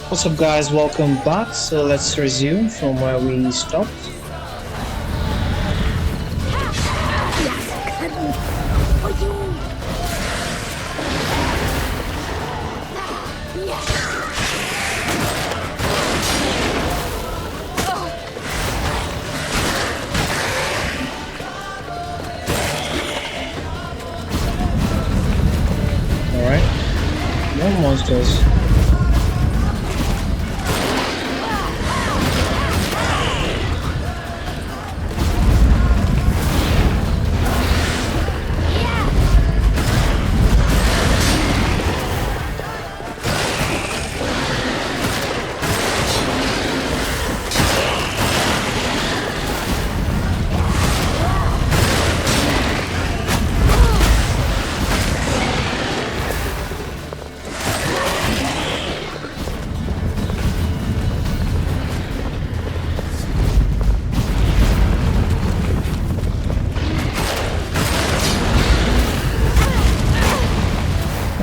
What's up guys, welcome back. So let's resume from where we stopped. Alright, more monsters.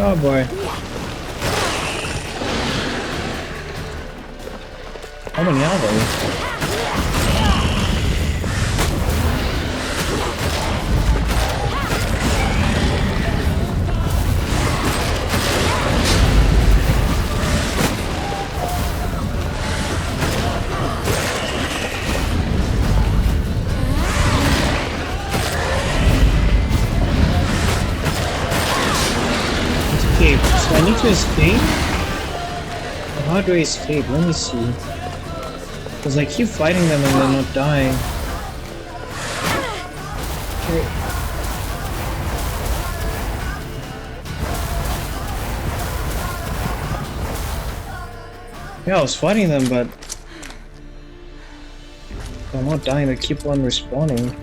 Oh boy. How many are there? Escape. So I need to escape? Or how do I escape? Let me see. Because I keep fighting them and they're not dying. Okay. Yeah, I was fighting them, but they're not dying. They keep on respawning.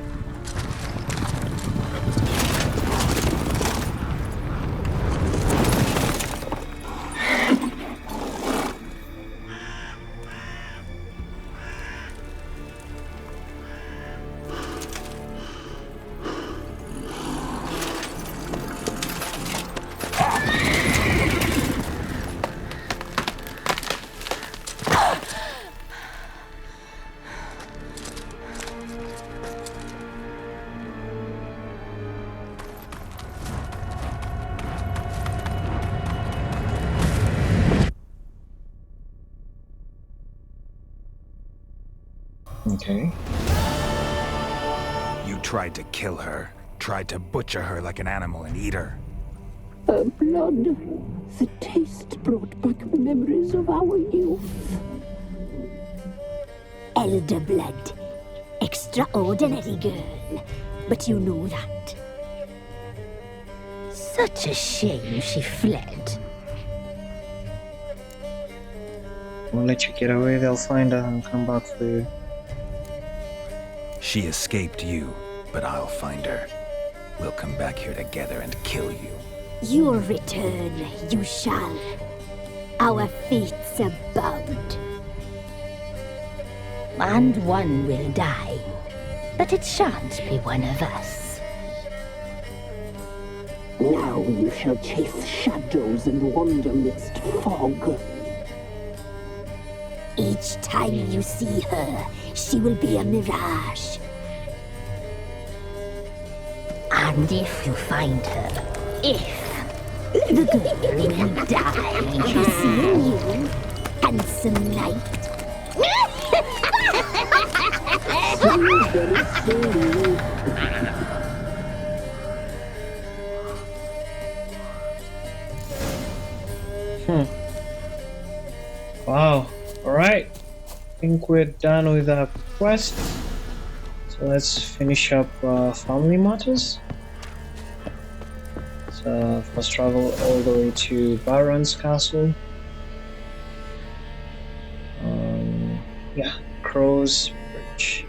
Okay. You tried to kill her, tried to butcher her like an animal and eat her. Her blood, the taste brought back memories of our youth. Elder blood. Extraordinary girl. But you know that. Such a shame she fled. We'll let you get away, they'll find her and come back for you. She escaped you, but I'll find her. We'll come back here together and kill you. Your return, you shall. Our fates are bound. And one will die, but it shan't be one of us. Now you shall chase shadows and wander midst fog. Each time you see her, she will be a mirage. And if you find her, the girl will die. You see you, handsome knight. Wow. Alright. I think we're done with our quest. So let's finish up family matters. So first travel all the way to Baron's castle. Yeah, Crow's Bridge.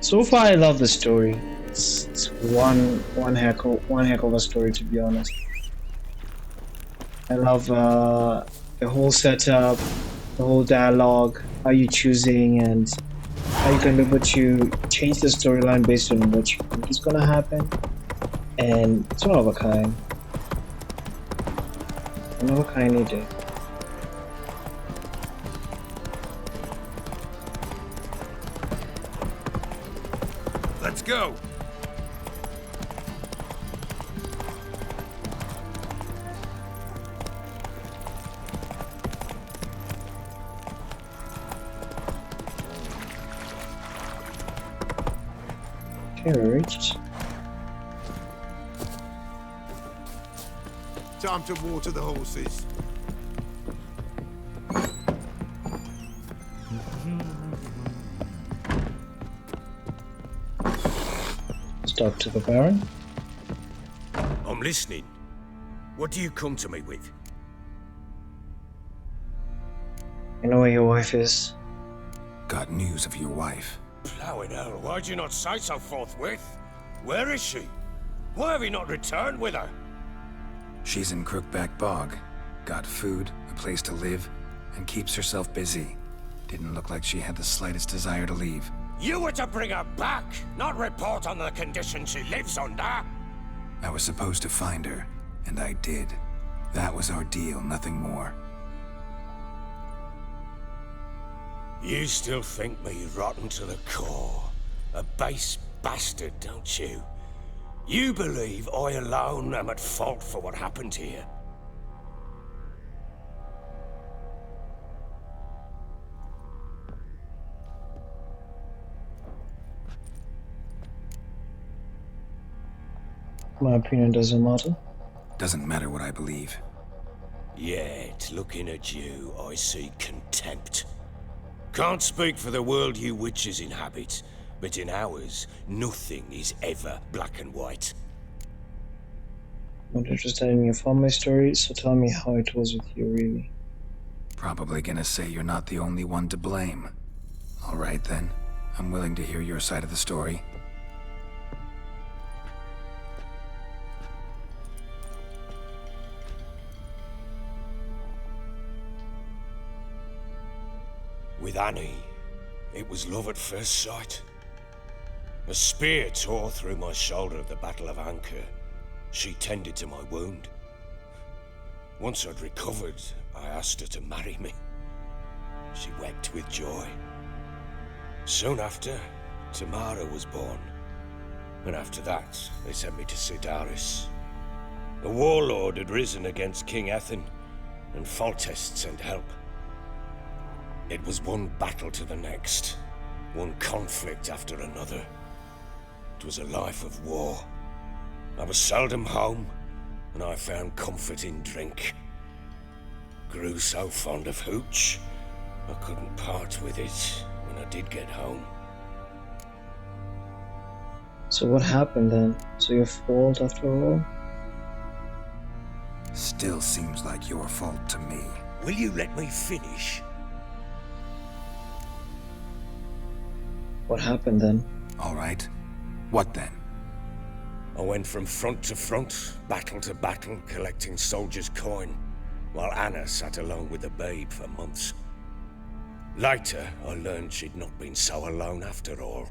So far, I love the story. It's one heck of a story, to be honest. I love the whole setup, the whole dialogue, how you're choosing, and how you can be able to change the storyline based on what you think is gonna happen. And it's one of a kind. I know what kind of did. Let's go! Okay, we reached. Time to water the horses. Stop to the Baron. I'm listening. What do you come to me with? I know where your wife is. Got news of your wife. Plowing hell, why'd you not say so forthwith? Where is she? Why have you not returned with her? She's in Crookback Bog. Got food, a place to live, and keeps herself busy. Didn't look like she had the slightest desire to leave. You were to bring her back, not report on the condition she lives under. I was supposed to find her, and I did. That was our deal, nothing more. You still think me rotten to the core. A base bastard, don't you? You believe I alone am at fault for what happened here. My opinion doesn't matter. Doesn't matter what I believe. Yet, looking at you, I see contempt. Can't speak for the world you witches inhabit, but in ours, nothing is ever black and white. I'm not interested in your family story, so tell me how it was with you, really. Probably gonna say you're not the only one to blame. Alright then, I'm willing to hear your side of the story. With Annie, it was love at first sight. A spear tore through my shoulder at the Battle of Anchor. She tended to my wound. Once I'd recovered, I asked her to marry me. She wept with joy. Soon after, Tamara was born. And after that, they sent me to Sidaris. A warlord had risen against King Ethan, and Foltest sent help. It was one battle to the next, one conflict after another. It was a life of war. I was seldom home, and I found comfort in drink. Grew so fond of hooch, I couldn't part with it when I did get home. So what happened then? So your fault after all? Still seems like your fault to me. Will you let me finish? What happened then? Alright. What then? I went from front to front, battle to battle, collecting soldiers' coin, while Anna sat alone with the babe for months. Later, I learned she'd not been so alone after all.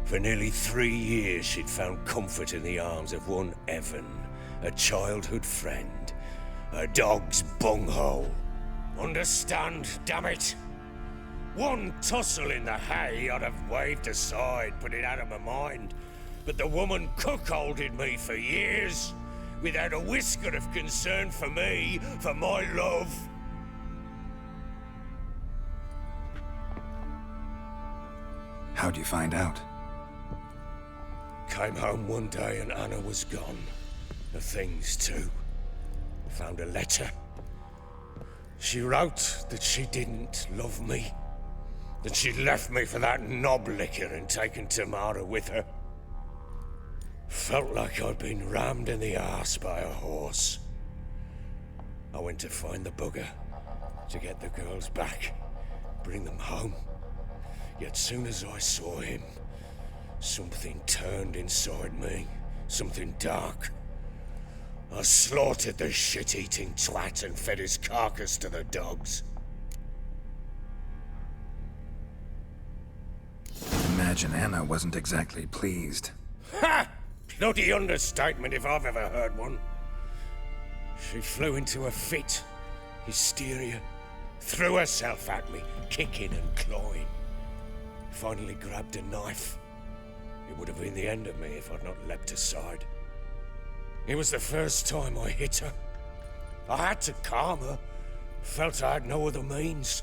For nearly 3 years, she'd found comfort in the arms of one Evan, a childhood friend, a dog's bunghole. Understand, damn it? One tussle in the hay I'd have waved aside, put it out of my mind. But the woman cuckolded me for years, without a whisker of concern for me, for my love. How'd you find out? Came home one day and Anna was gone. The things too. Found a letter. She wrote that she didn't love me. That she'd left me for that knob licker and taken Tamara with her. Felt like I'd been rammed in the arse by a horse. I went to find the bugger, to get the girls back, bring them home. Yet soon as I saw him, something turned inside me, something dark. I slaughtered the shit-eating twat and fed his carcass to the dogs. Imagine Anna wasn't exactly pleased. Ha! Bloody understatement if I've ever heard one. She flew into a fit, hysteria, threw herself at me, kicking and clawing. Finally grabbed a knife. It would have been the end of me if I'd not leapt aside. It was the first time I hit her. I had to calm her. Felt I had no other means.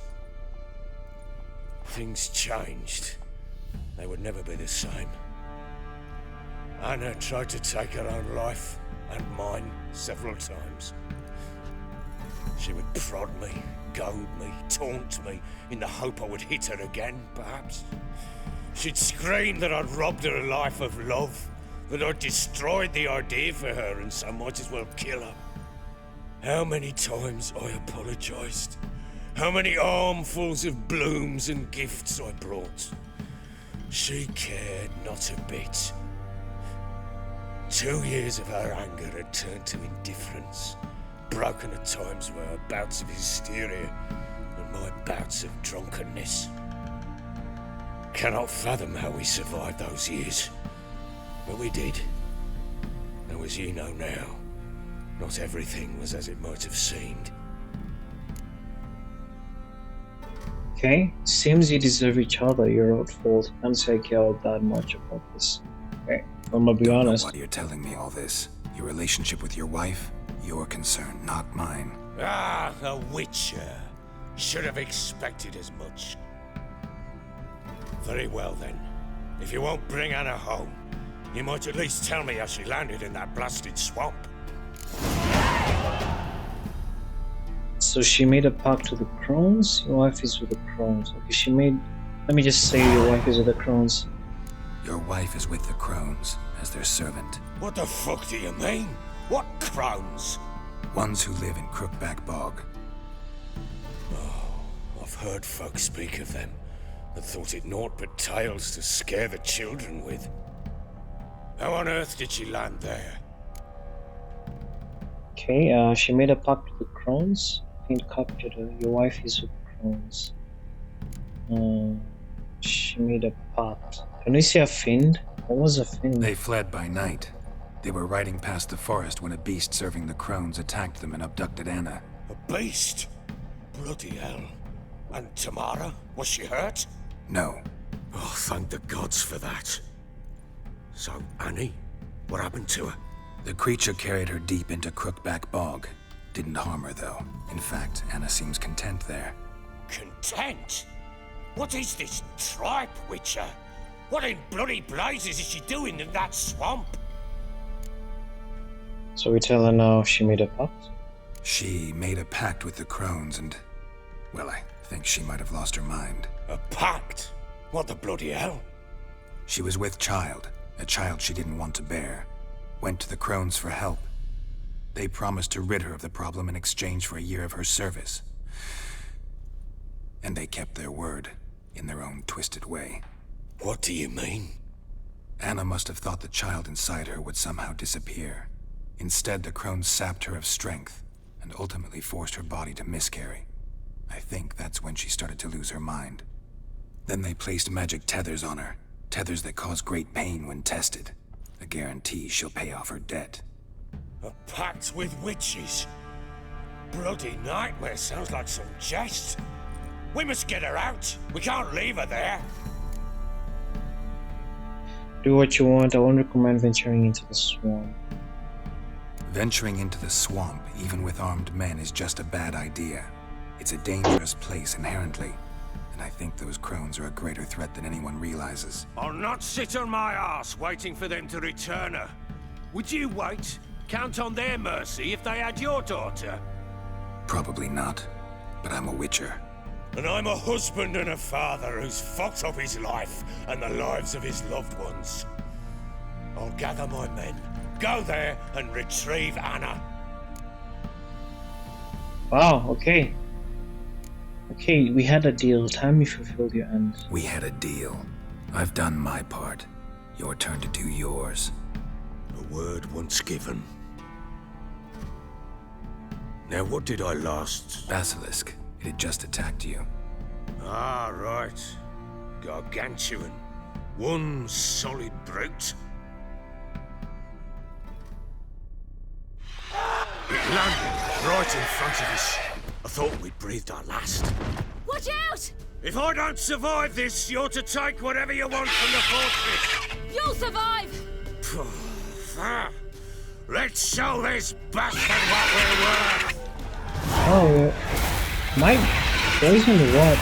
Things changed. They would never be the same. Anna tried to take her own life, and mine, several times. She would prod me, goad me, taunt me, in the hope I would hit her again, perhaps. She'd scream that I'd robbed her life of love, that I'd destroyed the idea for her and so might as well kill her. How many times I apologized. How many armfuls of blooms and gifts I brought. She cared not a bit. 2 years of her anger had turned to indifference, broken at times by her bouts of hysteria and my bouts of drunkenness. Cannot fathom how we survived those years, but we did. Though as you know now, not everything was as it might have seemed. Okay, seems you deserve each other. Your own fault. Can't say I care that much about this. Okay, I'm gonna be Don't know honest. why you're telling me all this. Your relationship with your wife? Your concern, not mine. Ah, a witcher. Should have expected as much. Very well then. If you won't bring Anna home, you might at least tell me how she landed in that blasted swamp. So she made a pact with the crones. Your wife is with the crones. Okay, she made. Let me just say your wife is with the crones. Your wife is with the crones as their servant. What the fuck do you mean? What crones? Ones who live in Crookback Bog. I've heard folk speak of them, but thought it naught but tales to scare the children with. How on earth did she land there? Okay, she made a pact with the crones. Fiend captured her. Your wife is with the crones. She made a pact. Can we see a fiend? What was a fiend? They fled by night. They were riding past the forest when a beast serving the crones attacked them and abducted Anna. A beast? Bloody hell. And Tamara? Was she hurt? No. Oh, thank the gods for that. So, Annie? What happened to her? The creature carried her deep into Crookback Bog. Didn't harm her, though. In fact, Anna seems content there. Content? What is this tripe, Witcher? What in bloody blazes is she doing in that swamp? So we tell her now she made a pact? She made a pact with the crones and... well, I think she might have lost her mind. A pact? What the bloody hell? She was with child, a child she didn't want to bear. Went to the crones for help. They promised to rid her of the problem in exchange for a year of her service. And they kept their word, in their own twisted way. What do you mean? Anna must have thought the child inside her would somehow disappear. Instead, the crones sapped her of strength, and ultimately forced her body to miscarry. I think that's when she started to lose her mind. Then they placed magic tethers on her, tethers that cause great pain when tested. A guarantee she'll pay off her debt. A pact with witches? Bloody nightmare, sounds like some jest. We must get her out. We can't leave her there. Do what you want. I won't recommend venturing into the swamp. Venturing into the swamp, even with armed men, is just a bad idea. It's a dangerous place inherently, and I think those crones are a greater threat than anyone realizes. I'll not sit on my ass waiting for them to return her. Would you wait? Count on their mercy if they had your daughter? Probably not, but I'm a witcher. And I'm a husband and a father who's fucked up his life and the lives of his loved ones. I'll gather my men, go there and retrieve Anna. Wow, okay. Okay, we had a deal. Time you fulfilled your end. We had a deal. I've done my part. Your turn to do yours. A word once given. Now what did I last... Basilisk. It had just attacked you. Ah, right. Gargantuan. One solid brute. Landed right in front of us. I thought we'd breathed our last. Watch out! If I don't survive this, you're to take whatever you want from the fortress. You'll survive! Let's show this bastard what we're worth. Oh, my poison or what?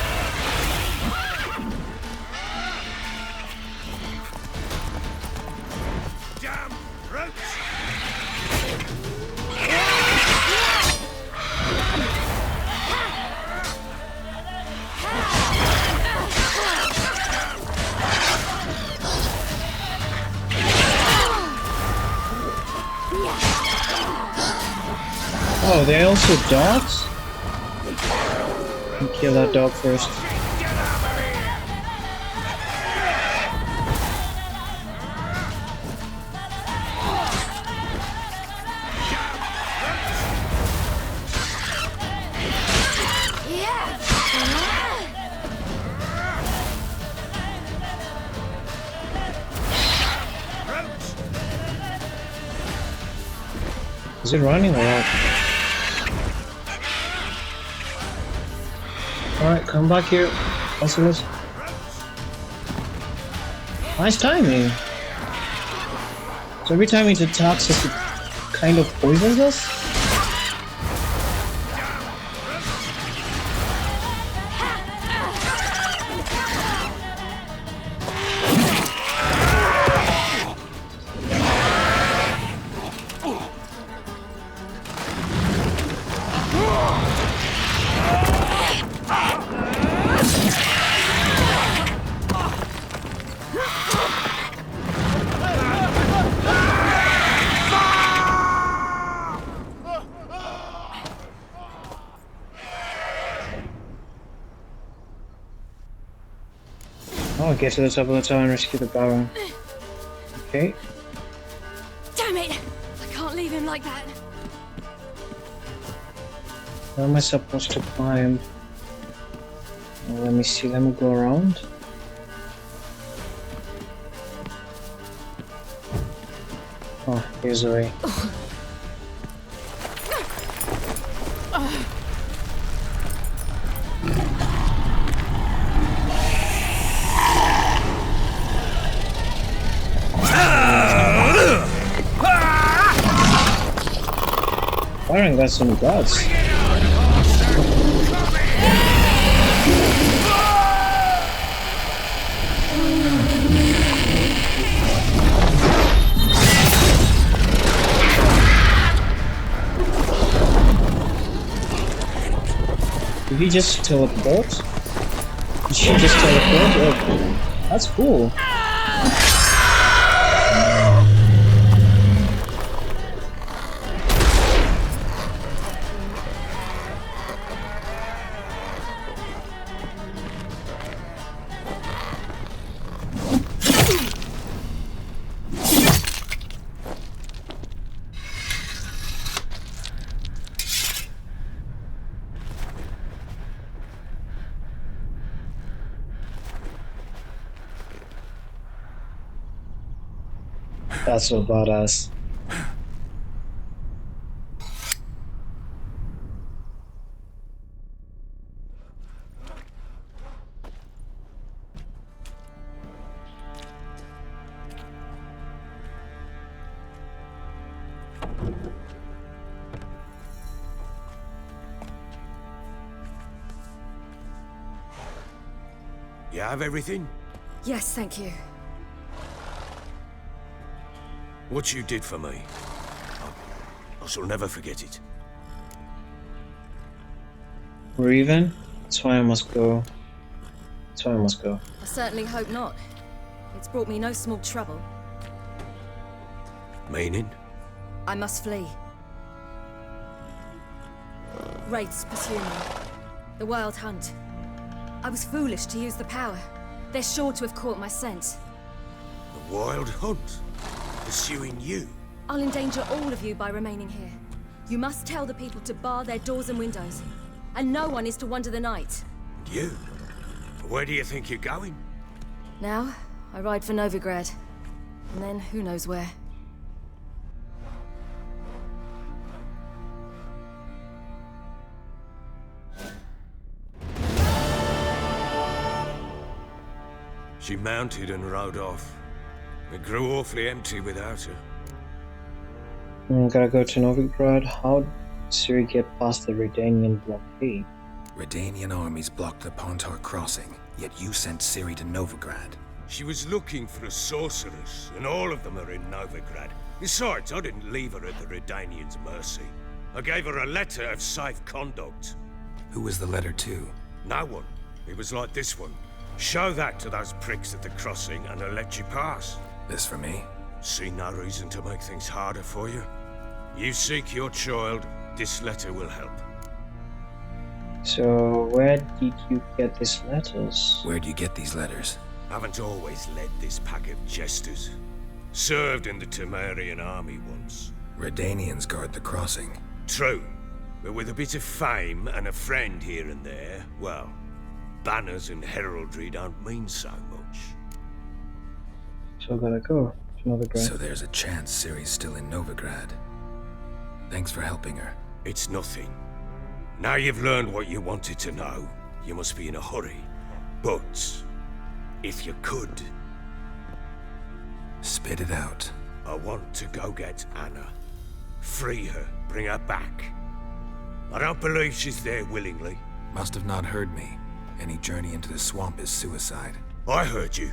Damn roots! Oh, they also dogs? Kill that dog first. Is it running or what? Alright, come back here. Ocelot. Nice timing. So every time it attacks us, it kind of poisons us? Oh, get to the top of the tower and rescue the Baron. Okay. Damn it! I can't leave him like that. Where am I supposed to climb? Well, let me see, let me go around. Oh, here's the way. Baron got some guts. Did he just teleport? Did she just teleport? Oh, that's cool. That's so badass. You have everything? Yes, thank you. What you did for me, I shall never forget it. We're even? That's why I must go. That's why I must go. I certainly hope not. It's brought me no small trouble. Meaning? I must flee. Wraiths pursue me. The Wild Hunt. I was foolish to use the power. They're sure to have caught my scent. The Wild Hunt? Pursuing you? I'll endanger all of you by remaining here. You must tell the people to bar their doors and windows. And no one is to wander the night. You? Where do you think you're going? Now, I ride for Novigrad. And then, who knows where. She mounted and rode off. It grew awfully empty without her. Gotta go to Novigrad. How did Ciri get past the Redanian blockade? Redanian armies blocked the Pontar crossing, yet you sent Ciri to Novigrad. She was looking for a sorceress, and all of them are in Novigrad. Besides, I didn't leave her at the Redanians' mercy. I gave her a letter of safe conduct. Who was the letter to? No one. It was like this one. Show that to those pricks at the crossing and they'll let you pass. This for me? See no reason to make things harder for you. You seek your child, this letter will help. So, where did you get these letters? Where do you get these letters? Haven't always led this pack of jesters. Served in the Temerian army once. Redanians guard the crossing. True, but with a bit of fame and a friend here and there, well, banners and heraldry don't mean so much. So, gotta go to Novigrad. So there's a chance Ciri's still in Novigrad. Thanks for helping her. It's nothing. Now you've learned what you wanted to know, you must be in a hurry. But, if you could, spit it out. I want to go get Anna. Free her, bring her back. I don't believe she's there willingly. Must have not heard me. Any journey into the swamp is suicide. I heard you,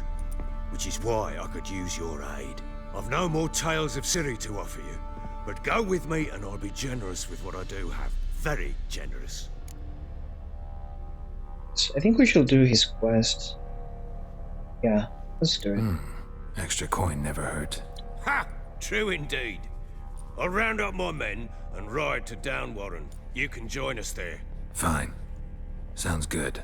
which is why I could use your aid. I've no more tales of Ciri to offer you, but go with me and I'll be generous with what I do have. Very generous. So I think we should do his quest. Yeah, let's do it. Extra coin never hurt. Ha! True indeed. I'll round up my men and ride to Downwarren. You can join us there. Fine. Sounds good.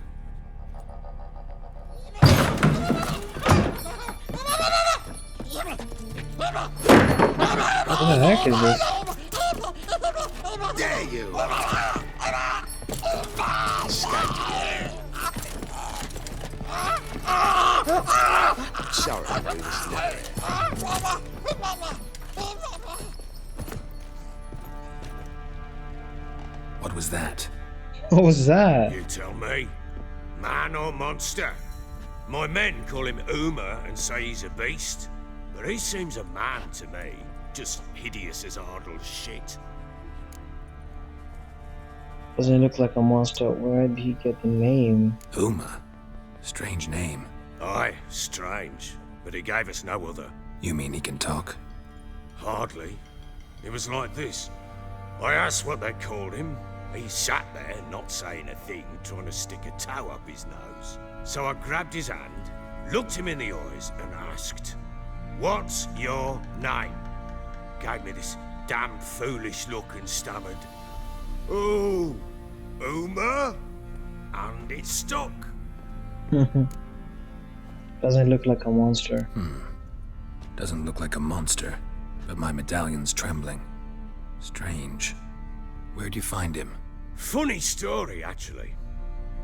What the heck is this? There you Sorry, What was that? What was that? You tell me. Man or monster? My men call him Uma and say he's a beast, but he seems a man to me. Just hideous as Ardle's shit. Doesn't look like a monster. Where did he get the name? Uma. Strange name. Aye, strange, but he gave us no other. You mean he can talk? Hardly. It was like this. I asked what they called him. He sat there, not saying a thing, trying to stick a toe up his nose. So I grabbed his hand, looked him in the eyes, and asked, "What's your name?" Gave me this damn foolish look and stammered, "Oh, Uma?" And it stuck. Doesn't look like a monster. Doesn't look like a monster, but my medallion's trembling. Strange. Where'd you find him? Funny story, actually.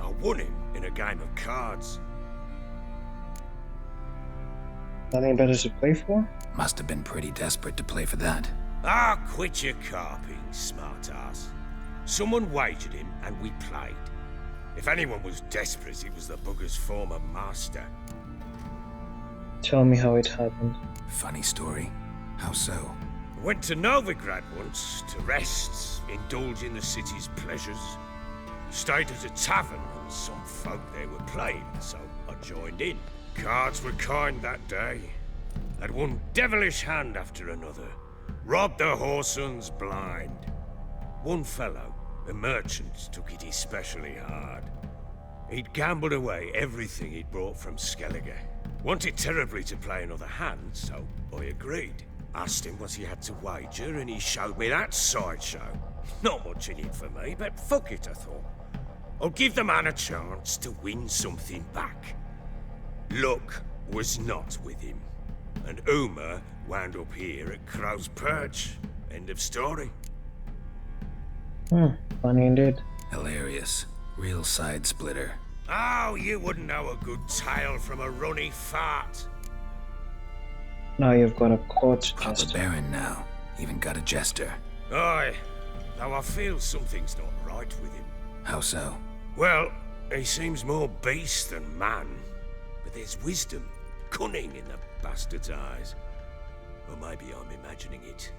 I won him in a game of cards. Nothing better to play for? Must have been pretty desperate to play for that. Ah, quit your carping, smartass. Someone wagered him and we played. If anyone was desperate, it was the bugger's former master. Tell me how it happened. Funny story. How so? Went to Novigrad once to rest, indulge in the city's pleasures. Stayed at a tavern and some folk there were playing, so I joined in. Cards were kind that day. Had one devilish hand after another. Robbed the whoresons blind. One fellow, a merchant, took it especially hard. He'd gambled away everything he'd brought from Skellige. Wanted terribly to play another hand, so I agreed. Asked him what he had to wager, and he showed me that sideshow. Not much in it for me, but fuck it, I thought. I'll give the man a chance to win something back. Luck was not with him, and Uma wound up here at Crow's Perch. End of story. Funny indeed. Hilarious. Real side splitter. Oh, you wouldn't know a good tale from a runny fart. Now you've got a court Papa jester. Baron now. Even got a jester. Aye, though I feel something's not right with him. How so? Well, he seems more beast than man, but there's wisdom cunning in the bastard's eyes. Or maybe I'm imagining it.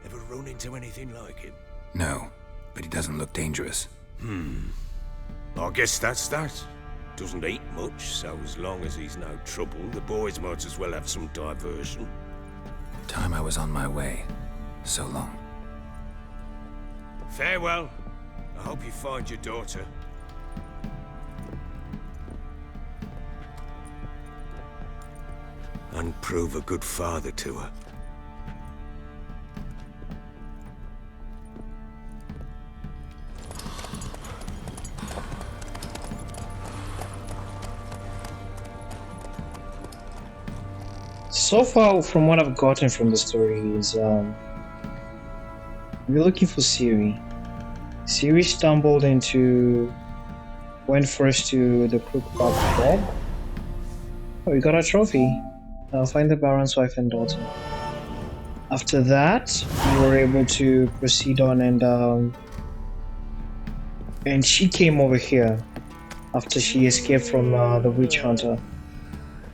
Ever run into anything like him? No, but he doesn't look dangerous. I guess that's that. Doesn't eat much, so as long as he's no trouble, the boys might as well have some diversion. Time I was on my way. So long. Farewell. I hope you find your daughter. And prove a good father to her. So far, from what I've gotten from the story, is we're looking for Ciri. Ciri went first to the Crookback Bog. Oh, we got a trophy. Find the Baron's wife and daughter. After that, we were able to proceed on, and she came over here after she escaped from the witch hunter.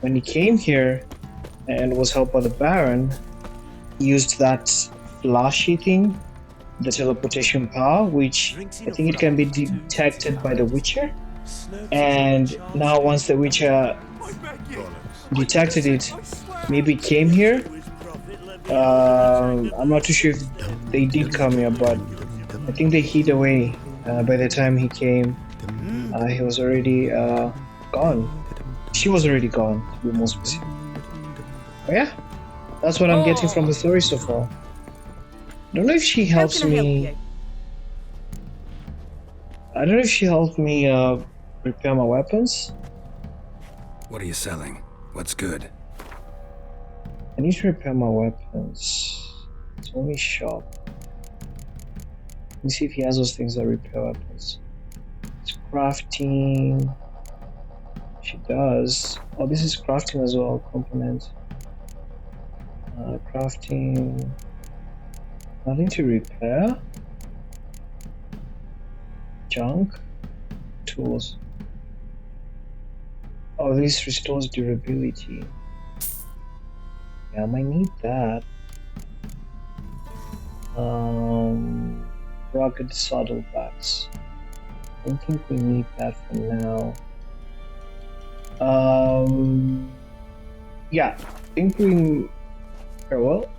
When he came here and was helped by the Baron, he used that flashy thing, the teleportation power, which I think it can be detected by the Witcher. And now once the Witcher detected it, maybe came here. I'm not too sure if they did come here, but I think they hid away. By the time he came, he was already gone. She was already gone, to be more specific. But yeah, that's what I'm getting from the story so far. I don't know if she helps me. I don't know if she helped me repair my weapons. What are you selling? What's good? I need to repair my weapons. It's only shop. Let me see if he has those things that repair weapons. It's crafting. She does. Oh, this is crafting as well. Component. Crafting. Nothing to repair. Junk. Tools. Oh, this restores durability. Yeah, I might need that. Rugged saddlebags. I don't think we need that for now. Yeah, I think we... Farewell.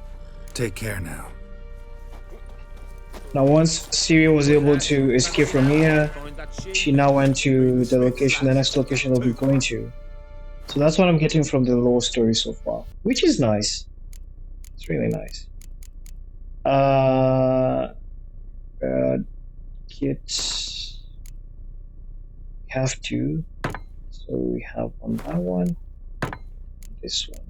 Take care now. Now once Ciri was able to escape from here, she now went to the next location that we're going to. So that's what I'm getting from the lore story so far, which is nice. It's really nice. Kits. We have two. So we have on that one, this one.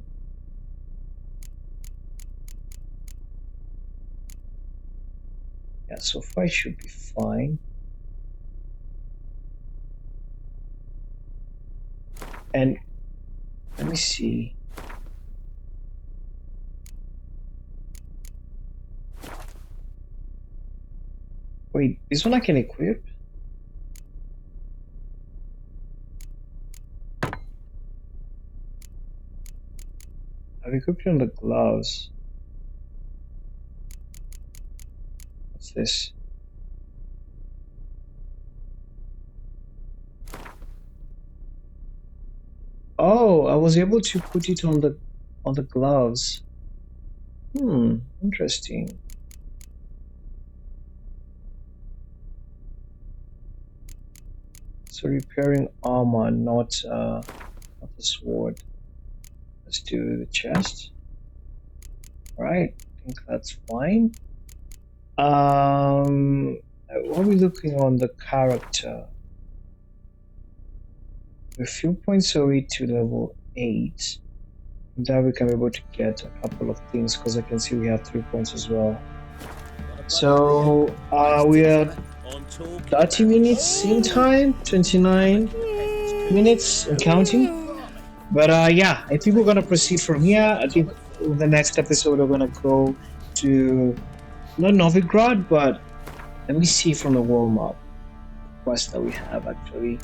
Yeah, so far it should be fine. And let me see. Wait, this one I can equip? I've equipped it on the gloves. What's this? Oh, I was able to put it on the gloves. Interesting. So repairing armor, not the sword. Let's do the chest. Alright, I think that's fine. What are we looking on the character? A few points away to level 8. That we can be able to get a couple of things, because I can see we have 3 points as well. So we are 30 minutes in time, 29 minutes and counting. But yeah, I think we're gonna proceed from here. I think in the next episode we're gonna go to not Novigrad, but let me see from the world map quest that we have actually.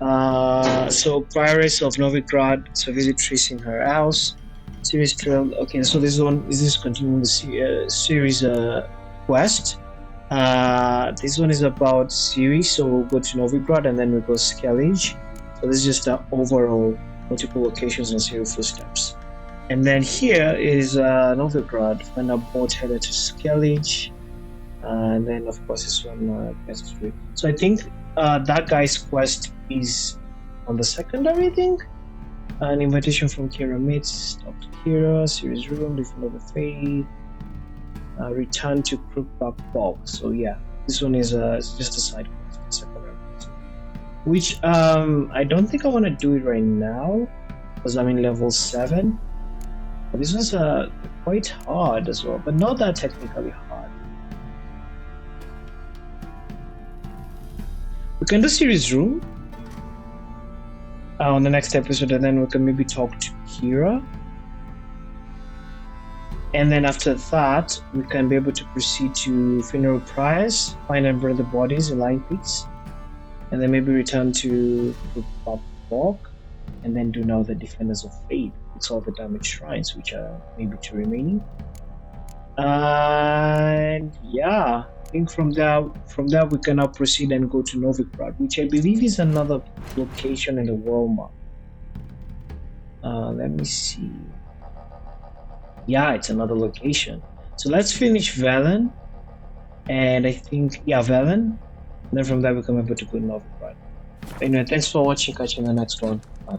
So Prioress of Novigrad, so visit tracing her house. Series 12. Okay, so this one is this continuing the series quest. This one is about series, so we'll go to Novigrad and then we go Skellige. So this is just the overall multiple locations and serial footsteps. And then here is Novigrad, find a boat headed to Skellige. And then of course this one quest 3. So I think that guy's quest is on the secondary thing. An invitation from Kira Mates, talk to Kira, series room, defend of the faith, return to Crookback Bog. So yeah, this one is just a side quest, the secondary quest. Which I don't think I want to do it right now because I'm in level 7. But this one's quite hard as well, but not that technically hard. We can do series room on the next episode, and then we can maybe talk to Kira. And then after that, we can be able to proceed to Funeral Priors, find and burn the bodies in Line Peaks, and then maybe return to Bog, and then do now the Defenders of Faith. It's all the damaged shrines, which are maybe 2 remaining. And yeah, I think from there we can now proceed and go to Novigrad, which I believe is another location in the world map. Let me see. Yeah, it's another location. So let's finish Velen, and I think Velen. And then from there we can be able to go to Novigrad. Anyway, thanks for watching. Catch you in the next one. Bye.